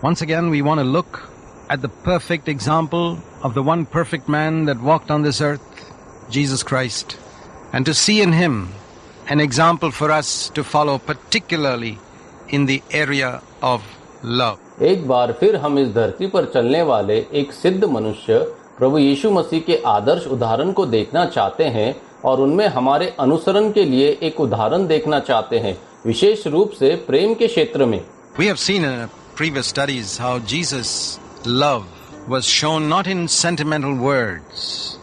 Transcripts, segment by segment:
Once again, we want to look at the perfect example of the one perfect man that walked on this earth, Jesus Christ, and to see in him an example for us to follow, particularly in the area of love. एक बार फिर हम इस धरती पर चलने वाले एक सिद्ध मनुष्य प्रभु यीशु मसीह के आदर्श उदाहरण को देखना चाहते हैं और उनमें हमारे अनुसरण के लिए एक उदाहरण देखना चाहते हैं, विशेष रूप से प्रेम के क्षेत्र में। We have seen in previous studies how Jesus' love was shown not in sentimental words,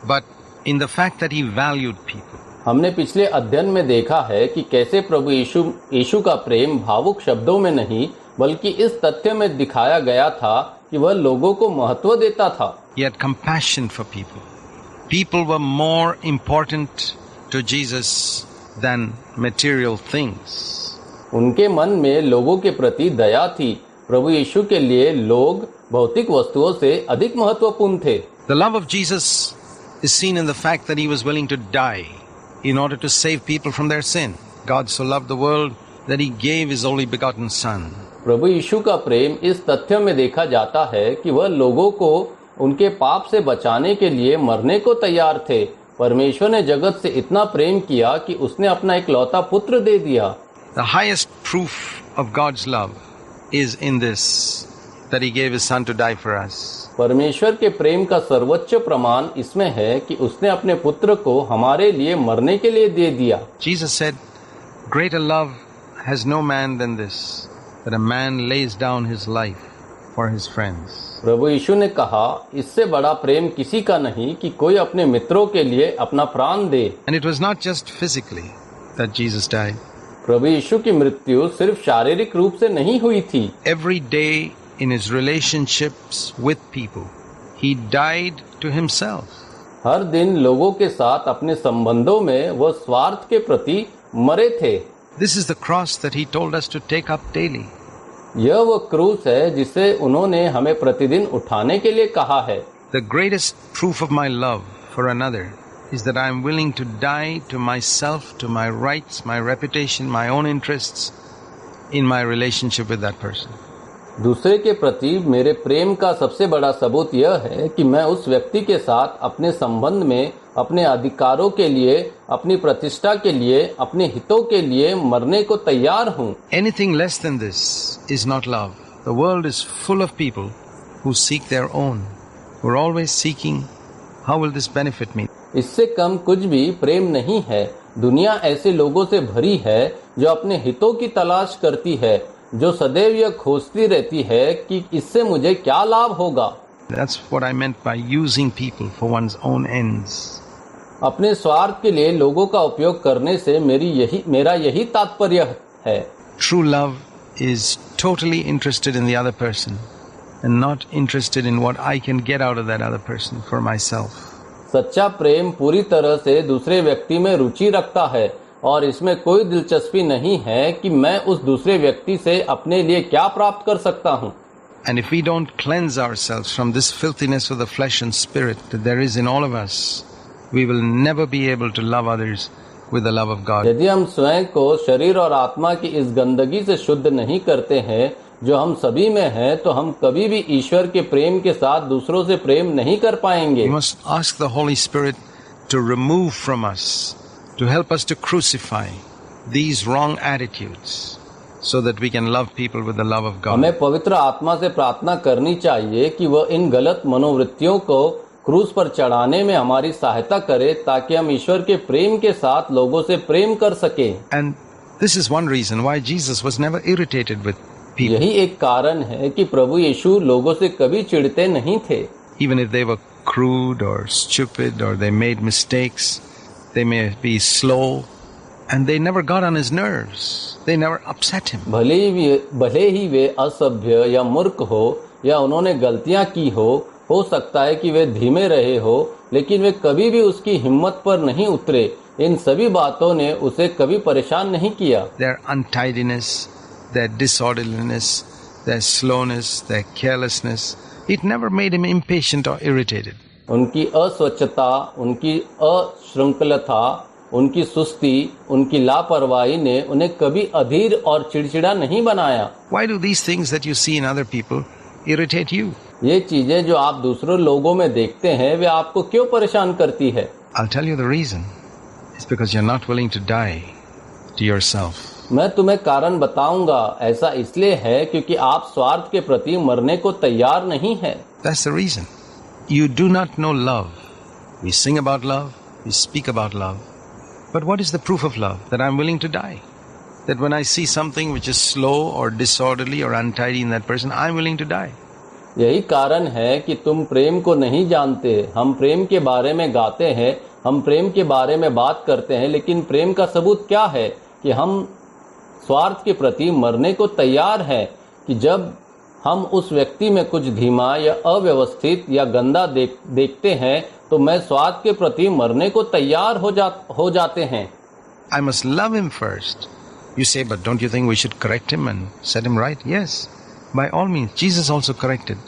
but in the fact that he valued people. हमने पिछले अध्ययन में देखा है कि कैसे प्रभु यीशु का प्रेम भावुक शब्दों में नहीं बल्कि इस तथ्य में दिखाया गया था कि वह लोगों को महत्व देता था। He had compassion for people. People were more important to Jesus than material things. उनके मन में लोगों के प्रति दया थी। प्रभु यीशु के लिए लोग भौतिक वस्तुओं से अधिक महत्वपूर्ण थे। The love of Jesus is seen in the fact that he was willing to die in order to save people from their sin. God so loved the world that he gave his only begotten son. प्रभु यीशु का प्रेम इस तथ्य में देखा जाता है कि वह लोगों को उनके पाप से बचाने के लिए मरने को तैयार थे। परमेश्वर ने जगत से इतना प्रेम किया कि उसने अपना इकलौता पुत्र दे दिया। The highest proof of God's love is in this, that he gave his son to die for us. परमेश्वर के प्रेम का सर्वोच्च प्रमाण इसमें है कि उसने अपने पुत्र को हमारे लिए मरने के लिए दे दिया। Jesus said, "Greater love has no man than this, that a man lays down his life for his friends." प्रभु यीशु ने कहा, इससे बड़ा प्रेम किसी का नहीं कि कोई अपने मित्रों के लिए अपना प्राण दे। And it was not just physically that Jesus died. प्रभु यीशु की मृत्यु सिर्फ शारीरिक रूप से नहीं हुई थी। Every day in his relationships with people, he died to himself. हर दिन लोगों के साथ अपने संबंधों में वह स्वार्थ के प्रति मरे थे। This is the cross that he told us to take up daily. यह वो क्रूस है जिसे उन्होंने हमें प्रतिदिन उठाने के लिए कहा है। The greatest proof of my love for another is that I am willing to die to myself, to my rights, my reputation, my own interests in my relationship with that person. दूसरे के प्रति मेरे प्रेम का सबसे बड़ा सबूत यह है कि मैं उस व्यक्ति के साथ अपने संबंध में अपने अधिकारों के लिए, अपनी प्रतिष्ठा के लिए, अपने हितों के लिए मरने को तैयार हूँ। Anything less than this is not love. The world is full of people who seek their own, who are always seeking, how will this benefit me? इससे कम कुछ भी प्रेम नहीं है। दुनिया ऐसे लोगों से भरी है जो अपने हितों की तलाश करती है, जो सदैव यह खोजती रहती है कि इससे मुझे क्या लाभ होगा। That's what I meant by using people for one's own ends. अपने स्वार्थ के लिए लोगों का उपयोग करने से मेरा यही तात्पर्य है। True love is totally interested in the other person and not interested in what I can get out of that other person for myself. सच्चा प्रेम पूरी तरह से दूसरे व्यक्ति में रुचि रखता है और इसमें कोई दिलचस्पी नहीं है कि मैं उस दूसरे व्यक्ति से अपने लिए क्या प्राप्त कर सकता हूँ। And if we don't cleanse ourselves from this filthiness of the flesh and spirit that there is in all of us, we will never be able to love others with the love of God. यदि हम स्वयं को शरीर और आत्मा की इस गंदगी से शुद्ध नहीं करते हैं जो हम सभी में है, तो हम कभी भी ईश्वर के प्रेम के साथ दूसरों से प्रेम नहीं कर पाएंगे। We must ask the Holy Spirit to remove from us, to help us to crucify these wrong attitudes, so that we can love people with the love of God. हमें पवित्र आत्मा से प्रार्थना करनी चाहिए कि वह इन गलत मनोवृत्तियों को क्रूस पर चढ़ाने में हमारी सहायता करे ताकि हम ईश्वर के प्रेम के साथ लोगों से प्रेम कर सकें। And this is one reason why Jesus was never irritated with people. यही एक कारण है कि प्रभु यीशु लोगों से कभी चिढ़ते नहीं थे। Even if they were crude or stupid or they made mistakes, they may be slow, and they never got on his nerves. They never upset him. भले ही वे असभ्य या मूर्ख हो या उन्होंने गलतियां की हो सकता है कि वे धीमे रहे हो, लेकिन वे कभी भी उसकी हिम्मत पर नहीं उतरे। इन सभी बातों ने उसे कभी परेशान नहीं किया। Their untidiness, their disorderliness, their slowness, their carelessness, it never made him impatient or irritated. उनकी अस्वच्छता, उनकी अश्रृंखलता उनकी सुस्ती, उनकी लापरवाही ने उन्हें कभी अधीर और चिड़चिड़ा नहीं बनाया। Why do these things that you see in other people irritate you? ये चीजें जो आप दूसरे लोगों में देखते हैं वे आपको क्यों परेशान करती है? I'll tell you the reason. It's because you're not willing to die to yourself. मैं तुम्हें कारण बताऊंगा। ऐसा इसलिए है क्योंकि आप स्वार्थ के प्रति मरने को तैयार नहीं है। That's the reason. You do not know love. We sing about love, we speak about love. But what is the proof of love? That I'm willing to die. That when I see something which is slow or disorderly or untidy in that person, I'm willing to die. यही कारण है कि तुम प्रेम को नहीं जानते। हम प्रेम के बारे में गाते हैं, हम प्रेम के बारे में बात करते हैं, लेकिन प्रेम का सबूत क्या है कि हम स्वार्थ के प्रति मरने को तैयार हैं कि जब हम उस व्यक्ति में कुछ धीमा या अव्यवस्थित या गंदा देखते हैं तो मैं स्वार्थ के प्रति मरने को तैयार हो जाते हैं। I must love him first. You say, but don't you think we should correct him and set him right? Yes, by all means. Jesus also corrected.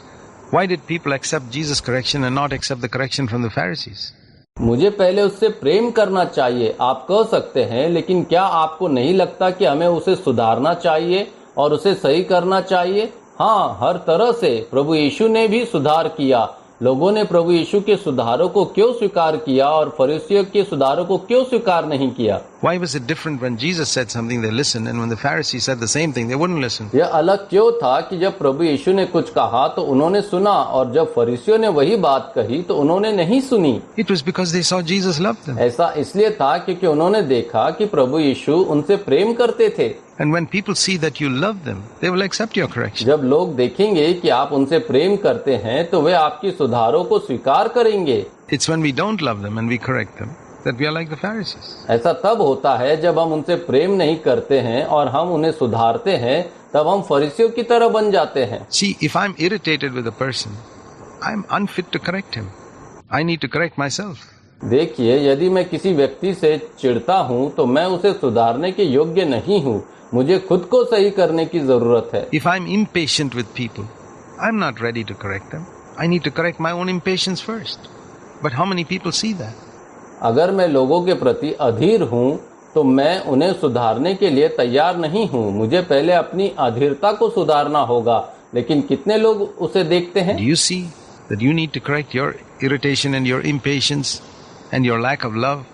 Why did people accept Jesus' correction and not accept the correction from the Pharisees? मुझे पहले उससे प्रेम करना चाहिए, आप कह सकते हैं, लेकिन क्या आपको नहीं लगता कि हमें उसे सुधारना चाहिए और उसे सही करना चाहिए? हाँ, हर तरह से प्रभु यीशु ने भी सुधार किया। लोगों ने प्रभु यीशु के सुधारों को क्यों स्वीकार किया और फरीसियों के सुधारों को क्यों स्वीकार नहीं किया? Why was it different when Jesus said something they listened and when the Pharisees said the same thing they wouldn't listen? यह अलग क्यों था कि जब प्रभु यीशु ने कुछ कहा तो उन्होंने सुना और जब फरीसियों ने वही बात कही तो उन्होंने नहीं सुनी? It was because they saw Jesus loved them. ऐसा इसलिए था क्योंकि उन्होंने देखा कि प्रभु यीशु उनसे प्रेम करते थे। And when people see that you love them, they will accept your correction. जब लोग देखेंगे कि आप उनसे प्रेम करते हैं तो वे आपकी सुधारों को स्वीकार करेंगे। It's when we don't love them and we correct them that we are like the Pharisees. ऐसा तब होता है जब हम उनसे प्रेम नहीं करते हैं और हम उन्हें सुधारते हैं, तब हम फरीसियों की तरह बन जाते हैं। See, if I'm irritated with a person, I'm unfit to correct him. I need to correct myself. देखिए, यदि मैं किसी व्यक्ति से चिढ़ता हूँ तो मैं उसे सुधारने के योग्य नहीं हूँ। मुझे खुद को सही करने की जरूरत है। If I'm impatient with people, I'm not ready to correct them. I need to correct my own impatience first. But how many people see that? अगर मैं लोगों के प्रति अधीर हूँ तो मैं उन्हें सुधारने के लिए तैयार नहीं हूँ। मुझे पहले अपनी अधीरता को सुधारना होगा। लेकिन कितने लोग उसे देखते हैं? Do you see that you need to correct your irritation and your impatience and your lack of love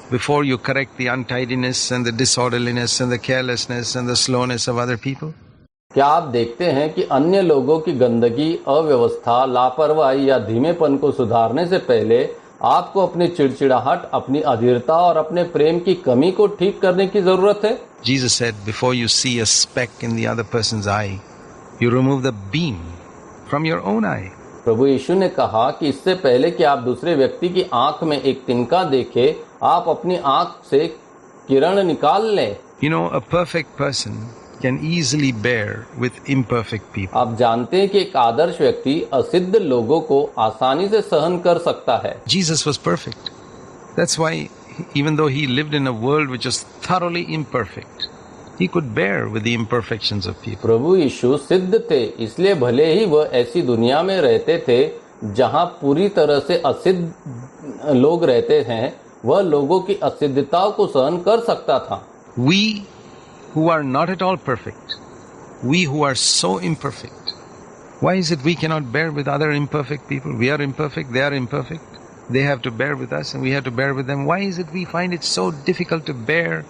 before you correct the untidiness and the disorderliness and the carelessness and the slowness of other people? क्या आप देखते हैं कि अन्य लोगों की गंदगी, अव्यवस्था, लापरवाही या धीमेपन को सुधारने से पहले आपको अपनी चिड़चिड़ाहट, अपनी अधीरता और अपने प्रेम की कमी को ठीक करने की जरूरत है? Jesus said, before you see a speck in the other person's eye, you remove the beam from your own eye. प्रभु यीशु ने कहा कि इससे पहले कि आप दूसरे व्यक्ति की आंख में एक तिनका देखें, आप अपनी आंख से किरण निकाल लें। You know, a perfect person can easily bear with imperfect people. आप जानते हैं कि एक आदर्श व्यक्ति असिद्ध लोगों को आसानी से सहन कर सकता है। Jesus was perfect. That's why, even though he lived in a world which was thoroughly imperfect, he could bear with the imperfections of people. प्रभु यीशु सिद्ध थे, इसलिए भले ही वह ऐसी दुनिया में रहते थे जहां पूरी तरह से असिद्ध लोग रहते हैं, वह लोगों की असिद्धताओं को सहन कर सकता था। We who are not at all perfect, we who are so imperfect, why is it we cannot bear with other imperfect people? We are imperfect, they are imperfect. They have to bear with us and we have to bear with them. Why is it we find it so difficult to bear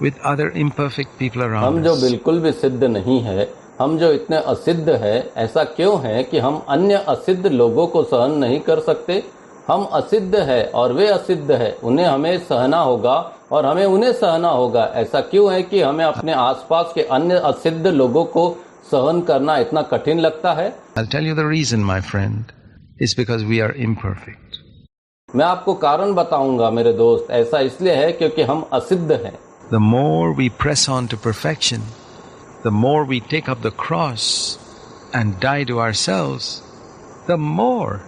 with other imperfect people around हम जो us? बिल्कुल भी सिद्ध नहीं है, हम जो इतने असिद्ध है, ऐसा क्यों है कि हम अन्य असिद्ध लोगों को सहन नहीं कर सकते? हम असिद्ध है और वे असिद्ध है, उन्हें हमें सहना होगा और हमें उन्हें सहना होगा। ऐसा क्यों है कि हमें अपने आसपास के अन्य असिद्ध लोगों को सहन करना इतना कठिन लगता है? I'll tell you the reason, my friend. It's because we are imperfect. मैं आपको कारण बताऊंगा मेरे दोस्त। ऐसा इसलिए है क्योंकि हम असिद्ध हैं। The more we press on to perfection, the more we take up the cross and die to ourselves, the more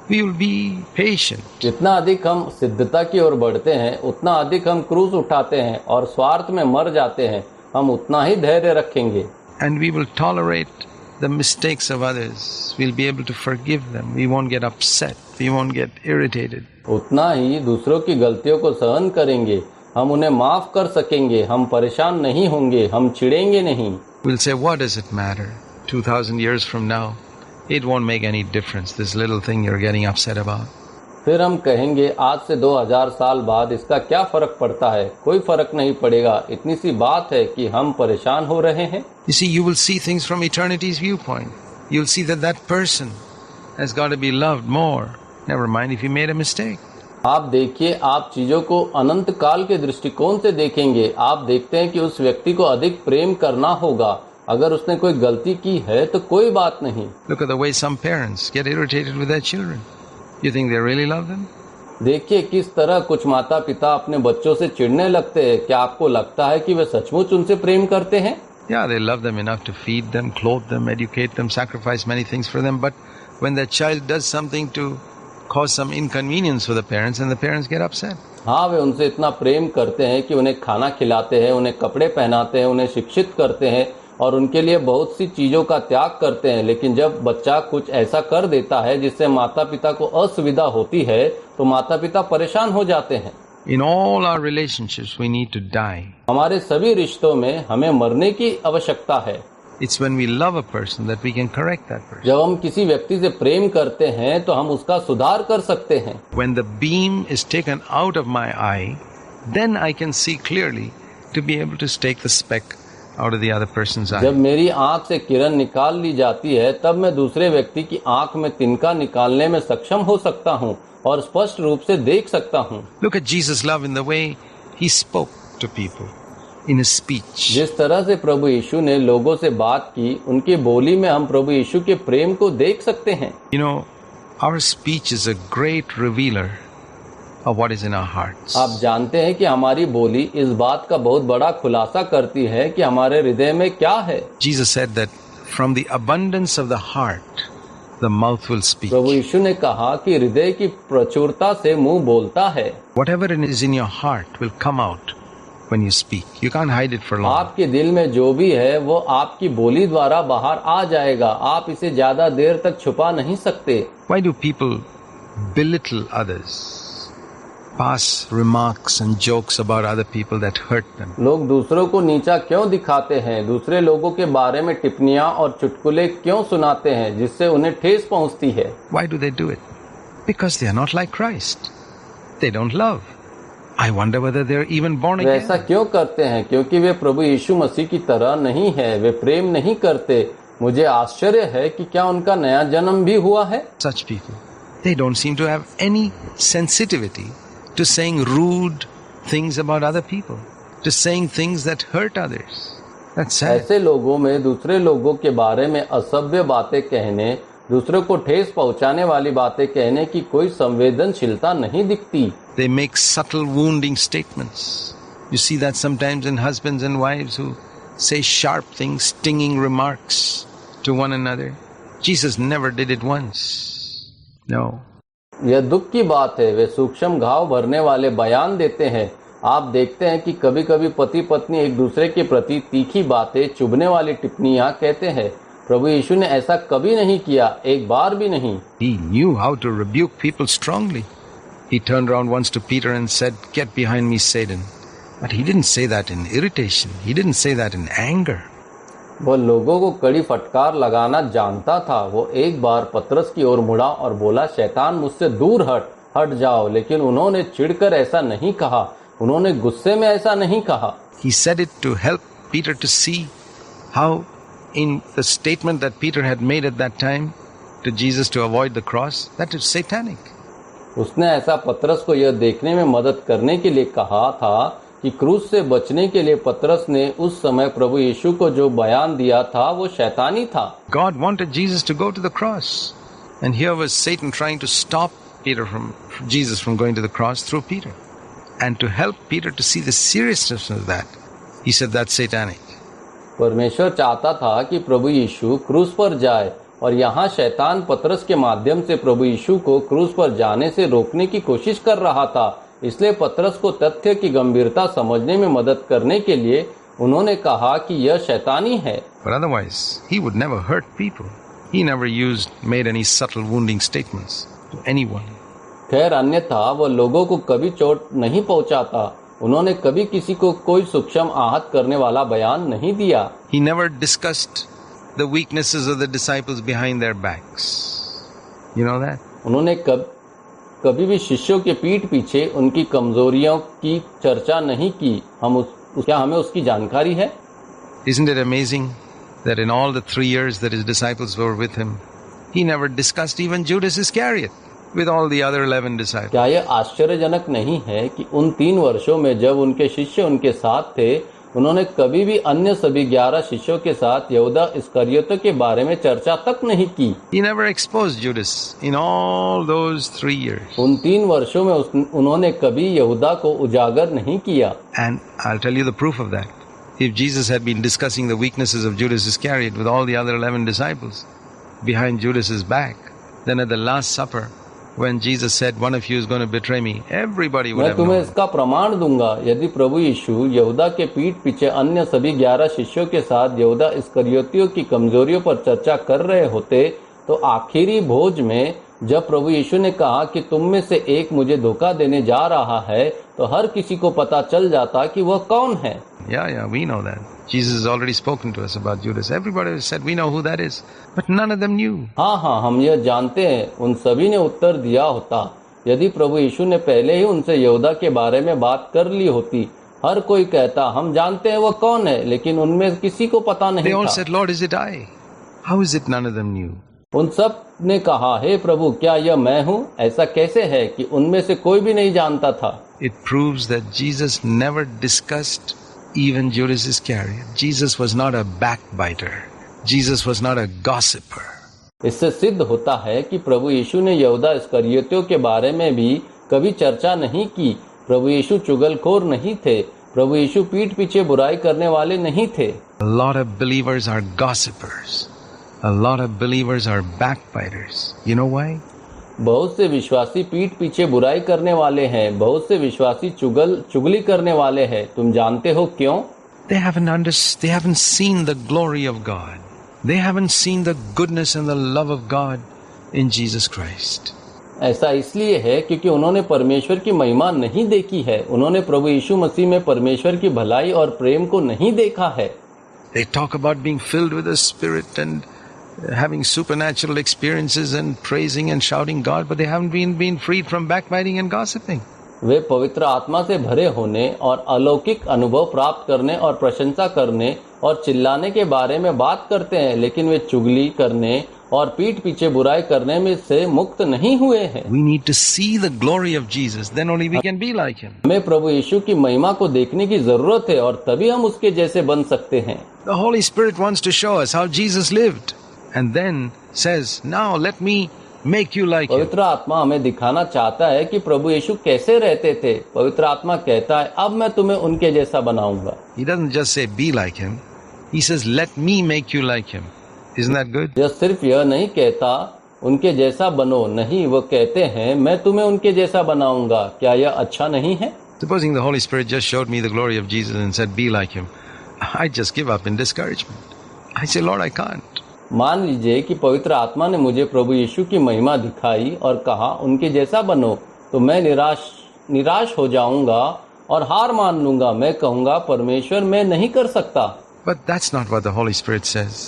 we will be patient. जितना अधिक हम सिद्धता की ओर बढ़ते हैं, उतना अधिक हम क्रूस उठाते हैं और स्वार्थ में मर जाते हैं, हम उतना ही धैर्य रखेंगे। And we will tolerate the mistakes of others. We'll be able to forgive them. We won't get upset. We won't get irritated. उतना ही दूसरों की गलतियों को सहन करेंगे, हम उन्हें माफ कर सकेंगे, हम परेशान नहीं होंगे, हम चिढ़ेंगे नहीं। We'll say, what does it matter? 2000 years from now, it won't make any difference, this little thing you're getting upset about. फिर हम कहेंगे, आज से 2000 साल बाद इसका क्या फर्क पड़ता है? कोई फर्क नहीं पड़ेगा, इतनी सी बात है कि हम परेशान हो रहे हैं। You see, you will see things from eternity's viewpoint. You'll see that that person has got to be loved more. Never mind if he made a mistake. आप देखिए, आप चीजों को अनंत काल के दृष्टिकोण से देखेंगे। आप देखते हैं कि उस व्यक्ति को अधिक प्रेम करना होगा। अगर उसने कोई गलती की है तो कोई बात नहीं। Look at the way some parents get irritated with their children. You think they really love them? देखिए किस तरह कुछ माता पिता अपने बच्चों से चिढ़ने लगते हैं। क्या आपको लगता है कि वे सचमुच उनसे प्रेम करते हैं? Yeah, they love them enough to feed them, clothe them, educate them, sacrifice many things for them. But when their child does something to cause some inconvenience for the parents, and the parents get upset. हाँ, वे उनसे इतना प्रेम करते हैं कि उन्हें खाना खिलाते हैं, उन्हें कपड़े पहनाते हैं, उन्हें शिक्षित करते हैं और उनके लिए बहुत सी चीजों का त्याग करते हैं। लेकिन जब बच्चा कुछ ऐसा कर देता है जिससे माता पिता को असुविधा होती है तो माता पिता परेशान हो जाते हैं। In all our relationships, we need to die. हमारे सभी रिश्तों में हमें मरने की आवश्यकता है। It's when we love a person that we can correct that person. जब हम किसी व्यक्ति से प्रेम करते हैं तो हम उसका सुधार कर सकते हैं। When the beam is taken out of my eye, then I can see clearly to be able to take the speck out of the other person's eye. जब मेरी आंख से किरण निकाल ली जाती है तब मैं दूसरे व्यक्ति की आंख में तिनका निकालने में सक्षम हो सकता हूँ और स्पष्ट रूप से देख सकता हूँ। Look at Jesus' love in the way he spoke to people in his speech. जिस तरह से प्रभु यीशु ने लोगों से बात की, उनकी बोली में हम प्रभु यीशु के प्रेम को देख सकते हैं। You know, our speech is a great revealer of what is in our hearts. आप जानते हैं कि हमारी बोली इस बात का बहुत बड़ा खुलासा करती है कि हमारे हृदय में क्या है। Jesus said that from the abundance of the heart, the mouth will speak. प्रभु यीशु ने कहा कि हृदय की प्रचुरता से मुंह बोलता है। Whatever is in your heart will come out when you speak. You can't hide it for long. आपके दिल में जो भी है वो आपकी बोली द्वारा बाहर आ जाएगा। आप इसे ज्यादा देर तक छुपा नहीं सकते। Why do people belittle others? Pass remarks and jokes about other people that hurt them. लोग दूसरों को नीचा क्यों दिखाते हैं? दूसरे लोगों के बारे में टिप्पणियां और चुटकुले क्यों सुनाते हैं जिससे उन्हें ठेस पहुंचती है? Why do they do it? Because they are not like Christ. They don't love. I wonder whether they are even born way again. ऐसा क्यों करते हैं? क्योंकि वे प्रभु यीशु मसीह की तरह नहीं है। वे प्रेम नहीं करते। मुझे आश्चर्य है कि क्या उनका नया जन्म भी हुआ है? Such people, they don't seem to have any sensitivity to saying rude things about other people, to saying things that hurt others. That's sad. ऐसे लोगों में दूसरे लोगों के बारे में असभ्य बातें कहने, दूसरों को ठेस पहुंचाने वाली बातें कहने की कोई संवेदनशीलता नहीं दिखती। They make subtle wounding statements. You see that sometimes in husbands and wives who say sharp things, stinging remarks to one another. Jesus never did it once. No. यह दुख की बात है। वे सूक्ष्म घाव भरने वाले बयान देते हैं। आप देखते हैं कि कभी कभी पति पत्नी एक दूसरे के प्रति तीखी बातें, चुभने वाली टिप्पणियां कहते हैं। प्रभु यीशु ने ऐसा कभी नहीं किया, एक बार भी नहीं। He knew how to rebuke people strongly. He turned around once to Peter and said, "Get behind me, Satan." But he didn't say that in irritation. He didn't say that in anger. वह लोगों को कड़ी फटकार लगाना जानता था। वो एक बार पतरस की ओर मुड़ा और बोला, शैतान मुझसे दूर हट जाओ। लेकिन उन्होंने चिढ़कर ऐसा नहीं कहा, उन्होंने गुस्से में ऐसा नहीं कहा। He said it to help Peter to see how in the statement that Peter had made at that time to Jesus to avoid the cross, that is satanic. उसने ऐसा पतरस को यह देखने में मदद करने के लिए कहा था कि क्रूस से बचने के लिए पतरस ने उस समय प्रभु यीशु को जो बयान दिया था वो शैतानी था। God wanted Jesus to go to the cross, and here was Satan trying to stop Jesus from going to the cross through Peter, and to help Peter to see the seriousness of that, he said that's satanic. परमेश्वर चाहता था कि प्रभु यीशु क्रूस पर जाए और यहाँ शैतान पतरस के माध्यम से प्रभु यीशु को क्रूस पर जाने से रोकने की कोशिश कर रहा था। इसलिए पतरस को तथ्य की गंभीरता समझने में मदद करने के लिए उन्होंने कहा कि यह शैतानी है। But otherwise, he would never hurt people. He never made any subtle wounding statements to anyone. खैर अन्यथा वह लोगों को कभी चोट नहीं पहुंचाता। उन्होंने कभी किसी को कोई सूक्ष्म आहत करने वाला बयान नहीं दिया। He never discussed the weaknesses of the disciples behind their backs. You know that? उन्होंने कभी भी शिष्यों के पीठ पीछे उनकी कमजोरियों की चर्चा नहीं की। क्या हमें उसकी जानकारी है? Isn't it amazing that in all the 3 years that his disciples were with him, he never discussed even Judas Iscariot with all the other 11 disciples. क्या यह आश्चर्यजनक नहीं है कि उन 3 वर्षों में जब उनके शिष्य उनके साथ थे, उन्होंने कभी भी अन्य सभी 11 शिष्यों के साथ यहूदा इस्करियोती के बारे में चर्चा तक नहीं की। He never exposed Judas in all those 3 years. उन 3 वर्षों में उन्होंने कभी यहूदा को उजागर नहीं किया। And I'll tell you the proof of that. If Jesus had been discussing the weaknesses of Judas Iscariot with all the other 11 disciples behind Judas's back, then at the Last Supper, when Jesus said, "One of you is going to betray me," everybody would मैं have तुम्हें known. इसका प्रमाण दूंगा, यदि प्रभु यीशु यहूदा के पीठ पीछे अन्य सभी 11 शिष्यों के साथ यहूदा इस्करियोतियों की कमजोरियों पर चर्चा कर रहे होते, तो आखिरी भोज में जब प्रभु यीशु ने कहा कि तुम में से एक मुझे धोखा देने जा रहा है, तो हर किसी को पता चल जाता कि वह कौन है। Yeah, we know that. Jesus has already spoken to us about Judas. Everybody said, "We know who that is," but none of them knew. हाँ, हम यह जानते हैं। उन सभी ने उत्तर दिया होता। यदि प्रभु यीशु ने पहले ही उनसे यहूदा के बारे में बात कर ली होती, हर कोई कहता हम जानते हैं वह कौन है, लेकिन उनमें किसी को पता नहीं They all था। said, "Lord, is it I?" How is it none of them knew? उन सब ने कहा, हे प्रभु, क्या यह मैं हूँ? ऐसा कैसे है कि उनमें से कोई भी नहीं जानता था? It proves that Jesus never discussed even Judas Iscariot. Jesus was not a backbiter. Jesus was not a gossiper. इससे सिद्ध होता है कि प्रभु यीशु ने यहूदा इस्करियोतियों के बारे में भी कभी चर्चा नहीं की। प्रभु यीशु चुगलखोर नहीं थे। प्रभु यीशु पीठ पीछे बुराई करने वाले नहीं थे। A lot of believers are gossipers. A lot of believers are backbiters. You know why? बहुत से विश्वासी पीठ पीछे बुराई करने वाले हैं। बहुत से विश्वासी चुगली करने वाले हैं। तुम जानते हो क्यों? They haven't seen the glory of God. They haven't seen the goodness and the love of God in Jesus Christ. ऐसा इसलिए है क्योंकि उन्होंने परमेश्वर की महिमा नहीं देखी है। उन्होंने प्रभु यीशु मसीह में परमेश्वर की भलाई और प्रेम को नहीं देखा है। They talk about being filled with the Spirit and having supernatural experiences and praising and shouting God, but they haven't been freed from backbiting and gossiping. वे पवित्र आत्मा से भरे होने और अलौकिक अनुभव प्राप्त करने और प्रशंसा करने और चिल्लाने के बारे में बात करते हैं, लेकिन वे चुगली करने और पीठ पीछे बुराई करने में से मुक्त नहीं हुए हैं। We need to see the glory of Jesus, then only we can be like him. हमें प्रभु यीशु की महिमा को देखने की जरूरत है और तभी हम उसके जैसे बन सकते हैं। The Holy Spirit wants to show us how Jesus lived and then says, "Now let me make you like him." पवित्र आत्मा हमें दिखाना चाहता है कि प्रभु यीशु कैसे रहते थे। पवित्र आत्मा कहता है, अब मैं तुम्हें उनके जैसा बनाऊंगा। He doesn't just say be like him. He says, "Let me make you like him." Isn't that good? यह सिर्फ यह नहीं कहता उनके जैसा बनो, नहीं, वो कहते हैं मैं तुम्हें उनके जैसा बनाऊंगा। क्या यह अच्छा नहीं है? Supposing the Holy Spirit just showed me the glory of Jesus and said, "Be like him," I just give up in discouragement. I say, "Lord, I can't." मान लीजिए कि पवित्र आत्मा ने मुझे प्रभु यीशु की महिमा दिखाई और कहा उनके जैसा बनो, तो मैं निराश हो जाऊंगा और हार मान लूंगा। मैं कहूंगा परमेश्वर मैं नहीं कर सकता। But that's not what the Holy Spirit says.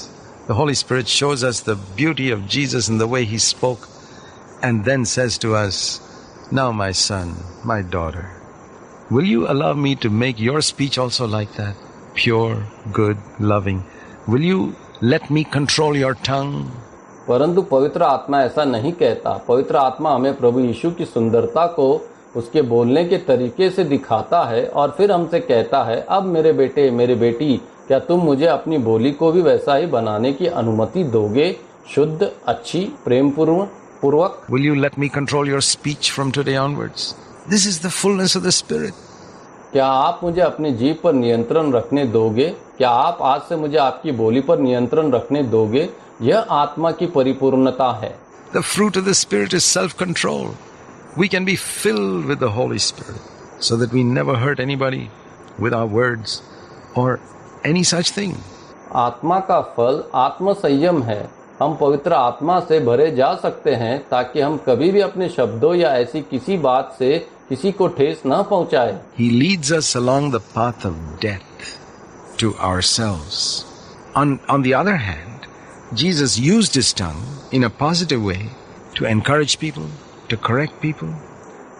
The Holy Spirit shows us the beauty of Jesus and the way he spoke, and then says to us, "Now my son, my daughter, will you allow me to make your speech also like that? Pure, good, loving. Will you let me control your tongue?" परंतु पवित्र आत्मा ऐसा नहीं कहता। पवित्र आत्मा हमें प्रभु यीशु की सुंदरता को उसके बोलने के तरीके से दिखाता है और फिर हमसे कहता है, अब मेरे बेटे, मेरी बेटी, क्या तुम मुझे अपनी बोली को भी वैसा ही बनाने की अनुमति दोगे? शुद्ध, अच्छी, प्रेम पूर्वक। Will you let me control your speech from today onwards? This is the fullness of the Spirit. क्या आप मुझे अपनी जीभ पर नियंत्रण रखने दोगे? क्या आप आज से मुझे आपकी बोली पर नियंत्रण रखने दोगे? यह आत्मा की परिपूर्णता है। The fruit of the Spirit is self-control. We can be filled with the Holy Spirit so that we never hurt anybody with our words or any such thing. आत्मा का फल आत्म संयम है। हम पवित्र आत्मा से भरे जा सकते हैं ताकि हम कभी भी अपने शब्दों या ऐसी किसी बात से किसी को ठेस न पहुंचाए। He leads us along the path of death to ourselves. On the other hand, Jesus used his tongue in a positive way to encourage people, to correct people.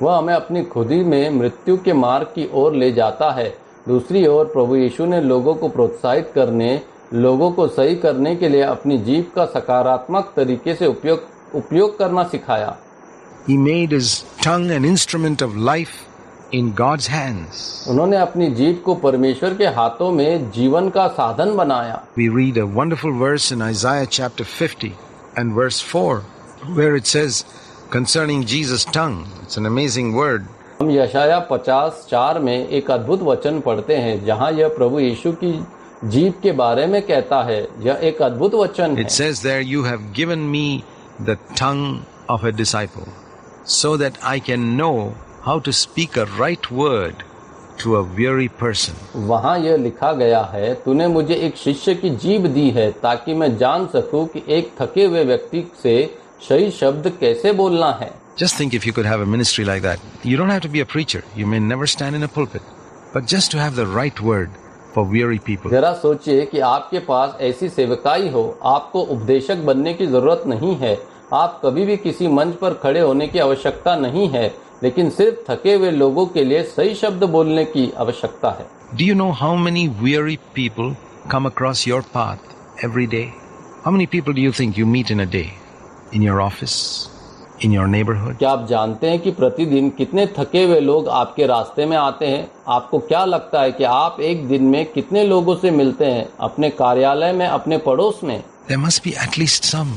वह हमें अपनी खुदी में मृत्यु के मार्ग की ओर ले जाता है। दूसरी ओर प्रभु यीशु ने लोगों को प्रोत्साहित करने, लोगों को सही करने के लिए अपनी जीभ का सकारात्मक तरीके से उपयोग करना सिखाया। He made his tongue an instrument of life in God's hands. उन्होंने अपनी जीभ को परमेश्वर के हाथों में जीवन का साधन बनाया। We read a wonderful verse in Isaiah chapter 50 and verse 4 where it says concerning Jesus' tongue. It's an amazing word. हम यशाया 50:4 में एक अद्भुत वचन पढ़ते हैं जहां यह प्रभु यीशु की जीभ के बारे में कहता है। यह एक अद्भुत वचन है। It says there, you have given me the tongue of a disciple so that I can know how to speak a right word to a weary person. वहाँ यह लिखा गया है, तूने मुझे एक शिष्य की जीभ दी है ताकि मैं जान सकूं कि एक थके हुए व्यक्ति से सही शब्द कैसे बोलना है। Just think if you could have a ministry like that. You don't have to be a preacher. You may never stand in a pulpit. But just to have the right word for weary people. जरा सोचिए कि आपके पास ऐसी सेवकाई हो, आपको उपदेशक बनने की जरूरत नहीं है, आप कभी भी किसी मंच पर खड़े होने की आवश्यकता नहीं है, लेकिन सिर्फ थके हुए लोगों के लिए सही शब्द बोलने की आवश्यकता है। Do you know how many weary people come across your path every day? How many people do you think you meet in a day? In your office? In your neighborhood? क्या आप जानते हैं कि प्रतिदिन कितने थके हुए लोग आपके रास्ते में आते हैं? आपको क्या लगता है कि आप एक दिन में कितने लोगों से मिलते हैं? अपने कार्यालय में, अपने पड़ोस में? There must be at least some.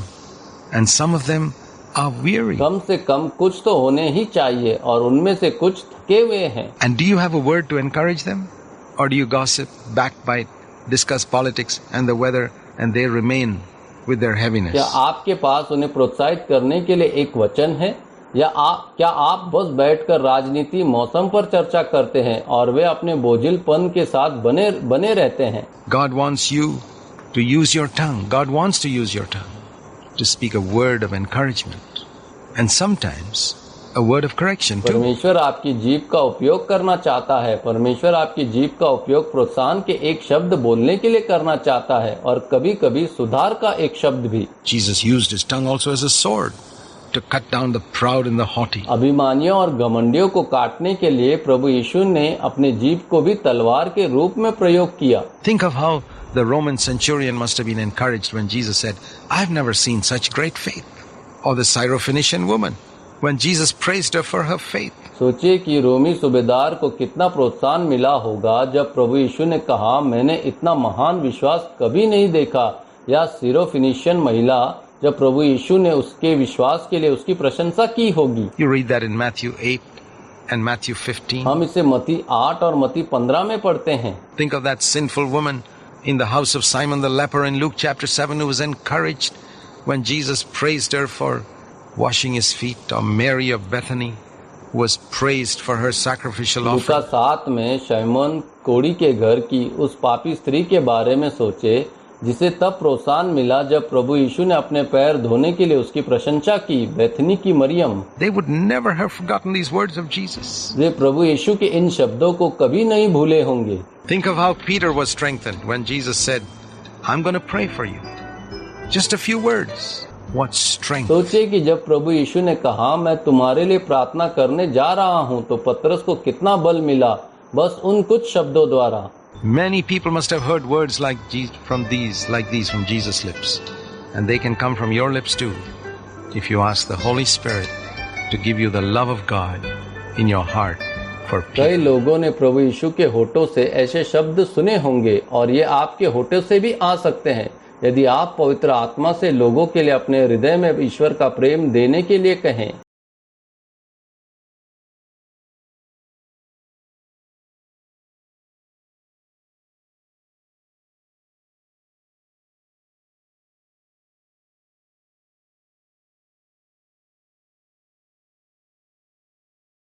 And some of them are weary. कम से कम कुछ तो होने ही चाहिए और उनमें से कुछ थके हुए हैं। And do you have a word to encourage them? Or do you gossip, backbite, discuss politics and the weather and they remain with their heaviness? क्या आपके पास उन्हें प्रोत्साहित करने के लिए एक वचन है या क्या आप बस बैठकर राजनीति, मौसम पर चर्चा करते हैं और वे अपने बोझिलपन के साथ बने रहते हैं? God wants you to use your tongue. God wants to use your tongue to speak a word of encouragement and sometimes a word of correction too. परमेश्वर आपकी जीभ का उपयोग करना चाहता है। परमेश्वर आपकी जीभ का उपयोग प्रोत्साहन के एक शब्द बोलने के लिए करना चाहता है और कभी-कभी सुधार का एक शब्द भी। Jesus used his tongue also as a sword to cut down the proud and the haughty. अभिमानियों और घमंडियों को काटने के लिए प्रभु यीशु ने अपने जीभ को भी तलवार के रूप में प्रयोग किया। Think of how the Roman centurion must have been encouraged when Jesus said, I've never seen such great faith. Or the Syrophoenician woman, when Jesus praised her for her faith. सोचिए कि रोमी सूबेदार को कितना प्रोत्साहन मिला होगा जब प्रभु यीशु ने कहा, मैंने इतना महान विश्वास कभी नहीं देखा। या सीरोफिनिशियन महिला, जब प्रभु यीशु ने उसके विश्वास के लिए उसकी प्रशंसा की होगी। You read that in Matthew 8 and Matthew 15. हम इसे मत्ती 8 और मत्ती 15 में पढ़ते हैं। Think of that sinful woman in the house of Simon the leper in Luke chapter 7 who was encouraged when Jesus praised her for washing his feet, or Mary of Bethany who was praised for her sacrificial Luka offering. 7 में शैमोन कोड़ी के घर की उस पापी स्त्री के बारे में सोचे जिसे तब प्रोत्साहन मिला जब प्रभु यीशु ने अपने पैर धोने के लिए उसकी प्रशंसा की। बेथनी की Maryam, They would never have forgotten these words of Jesus. वे प्रभु यीशु के इन शब्दों को कभी नहीं भूले होंगे। Think of how Peter was strengthened when Jesus said, I'm going to pray for you. Just a few words. What strength. सोचिए कि जब प्रभु यीशु ने कहा, मैं तुम्हारे लिए प्रार्थना करने जा रहा हूँ, तो पतरस को कितना बल मिला बस उन कुछ शब्दों द्वारा। Many people must have heard words like these from Jesus' lips. And they can come from your lips too, if you ask the Holy Spirit to give you the love of God in your heart for people. कई लोगों ने प्रभु यीशु के होठों से ऐसे शब्द सुने होंगे और ये आपके होठों से भी आ सकते हैं यदि आप पवित्र आत्मा से लोगों के लिए अपने हृदय में ईश्वर का प्रेम देने के लिए कहें।